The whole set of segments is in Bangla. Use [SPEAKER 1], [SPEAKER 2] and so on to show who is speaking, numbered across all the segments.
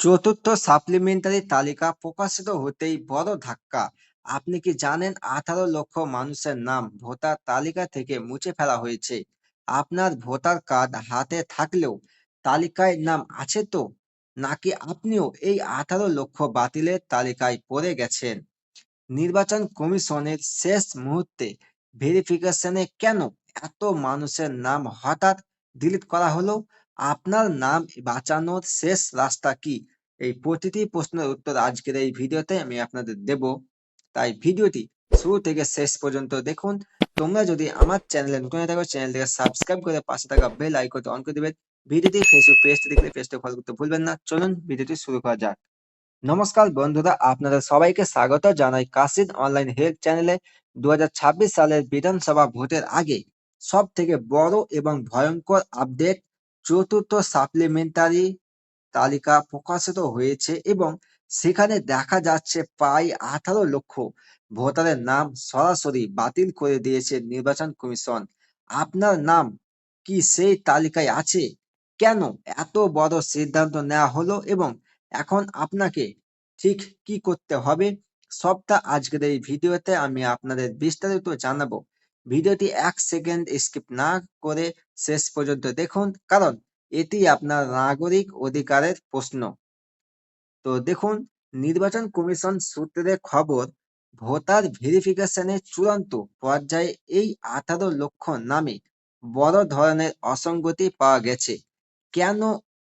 [SPEAKER 1] চতুর্থ সাপ্লিমেন্টারি তালিকা প্রকাশিত হতেই বড় ধাক্কা। আপনি কি জানেন 18 লক্ষ মানুষের নাম ভোটার তালিকা থেকে মুছে ফেলা হয়েছে? আপনার ভোটার কার্ড হাতে থাকলেও তালিকায় নাম আছে তো? নাকি আপনিও এই 18 লক্ষ বাতিলের তালিকায় পড়ে গেছেন? নির্বাচন কমিশনের শেষ মুহূর্তে ভেরিফিকেশনে কেন এত মানুষের নাম হঠাৎ ডিলিট করা হলো? আপনার নাম বাঁচানোর শেষ রাস্তা কি? এই প্রতিটি প্রশ্নের উত্তর আজকের এই ভিডিওতে আমি আপনাদের দেব। তাই ভিডিওটি শুরু থেকে শেষ পর্যন্ত দেখুন। তোমরা যদি আমার চ্যানেলে নতুন হয়ে থাকো, চ্যানেলটিকে সাবস্ক্রাইব করে পাশে থাকা বেল আইকনটি অন করে দিবেন। ভিডিওটি ফেসবুক পেজটি দেখলে পেজটি ফলো করতে ভুলবেন না। চলুন ভিডিওটি শুরু করা যাক। নমস্কার বন্ধুরা, আপনাদের সবাইকে স্বাগত জানাই কাশিদ অনলাইন হেলথ চ্যানেলে। 2026 সালের বিধানসভা ভোটের আগে সব থেকে বড় এবং ভয়ঙ্কর আপডেট, চতুর্থ সাপ্লিমেন্টারি তালিকা প্রকাশিত হয়েছে এবং সেখানে দেখা যাচ্ছে প্রায় 18 লক্ষ ভোটারের নাম সরাসরি বাতিল করে দিয়েছে নির্বাচন কমিশন। আপনার নাম কি সেই তালিকায় আছে? কেন এত বড় সিদ্ধান্ত নেওয়া হলো এবং এখন আপনাকে ঠিক কি করতে হবে, সবটা আজকের এই ভিডিওতে আমি আপনাদের বিস্তারিত জানাবো। ভিডিওটি 1 সেকেন্ড স্কিপ না করে শেষ পর্যন্ত দেখুন, কারণ এটি আপনার নাগরিক অধিকারের প্রশ্ন। তো দেখুন, নির্বাচন কমিশন সূত্রে খবর, ভোটার ভেরিফিকেশনের চূড়ান্ত পর্যায়ে এই 18 লক্ষ নামে বড় ধরনের অসঙ্গতি পাওয়া গেছে। কেন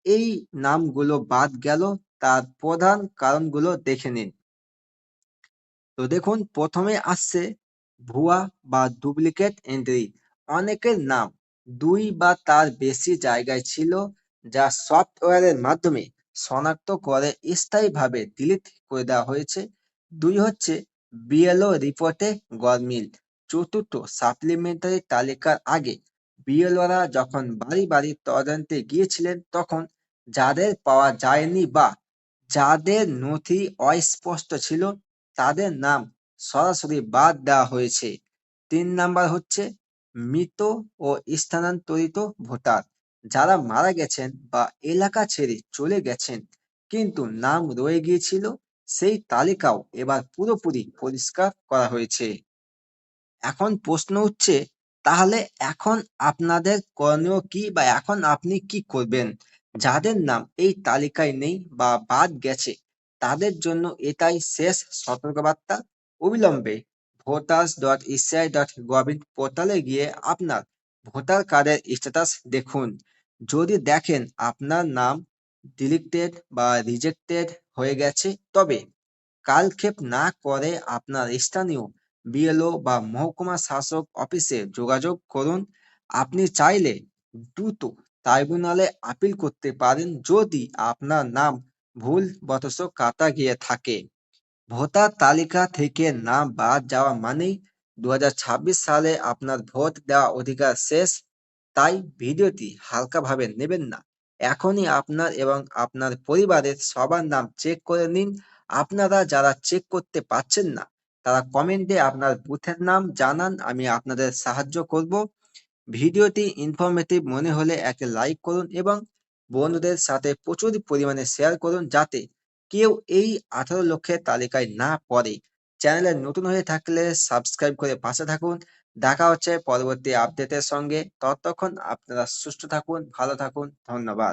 [SPEAKER 1] এই নামগুলো বাদ গেল তার প্রধান কারণগুলো দেখে নিন। তো দেখুন, প্রথমে আসছে ভুয়া বা ডুপ্লিকেট এন্ট্রি। অনেকের নাম 2 বা তার বেশি জায়গায় ছিল, যা সফটওয়্যারের মাধ্যমে শনাক্ত করে স্থায়ীভাবে ডিলিট করে দেওয়া হয়েছে। 2 হচ্ছে বিএলও রিপোর্টে গরমিল। চতুর্থ সাপ্লিমেন্টারি তালিকার আগে বিএলওরা যখন বাড়ি বাড়ি তদন্তে গিয়েছিলেন, তখন যাদের পাওয়া যায়নি বা যাদের নথি অস্পষ্ট ছিল, তাদের নাম সরাসরি বাদ দেওয়া হয়েছে। 3 নাম্বার হচ্ছে মৃত ও স্থানান্তরিত ভোটার। যারা মারা গেছেন বা এলাকা ছেড়ে চলে গেছেন কিন্তু নাম রয়ে গিয়েছিল, সেই তালিকাও এবার পুরোপুরি পরিষ্কার করা হয়েছে। এখন প্রশ্ন উঠছে, তাহলে এখন আপনাদের করণীয় কি বা এখন আপনি কি করবেন? যাদের নাম এই তালিকায় নেই বা বাদ গেছে, তাদের জন্য এটাই শেষ সতর্কবার্তা। অবিলম্বে voters.eci.gov পোর্টালে গিয়ে আপনার ভোটার কার্ডের স্ট্যাটাস দেখুন। যদি দেখেন আপনার নাম ডিলিটেড বা রিজেক্টেড হয়ে গেছে, তবে কালক্ষেপ না করে আপনার স্থানীয় বিএলও বা মহকুমা শাসক অফিসে যোগাযোগ করুন। আপনি চাইলে দ্রুত ট্রাইব্যুনালে আপিল করতে পারেন যদি আপনার নাম ভুলবশত কাটা গিয়ে থাকে। ভোটার তালিকা থেকে নাম বাদ যাওয়া মানেই 2026 সালে আপনার ভোট দেওয়া অধিকার শেষ। তাই ভিডিওটি হালকাভাবে নেবেন না। এখনই আপনার এবং আপনার পরিবারের সবার নাম চেক করে নিন। আপনারা যারা চেক করতে পারছেন না, তারা কমেন্টে আপনার বুথের নাম জানান, আমি আপনাদের সাহায্য করব। ভিডিওটি ইনফরমেটিভ মনে হলে একটা লাইক করুন এবং বন্ধুদের সাথে প্রচুর পরিমাণে শেয়ার করুন, যাতে কেউ এই 18 লক্ষের তালিকায় না পড়ে। চ্যানেলে নতুন হয়ে থাকলে সাবস্ক্রাইব করে পাশে থাকুন। দেখা হচ্ছে পরবর্তী আপডেটের সঙ্গে। ততক্ষণ আপনারা সুস্থ থাকুন, ভালো থাকুন। ধন্যবাদ।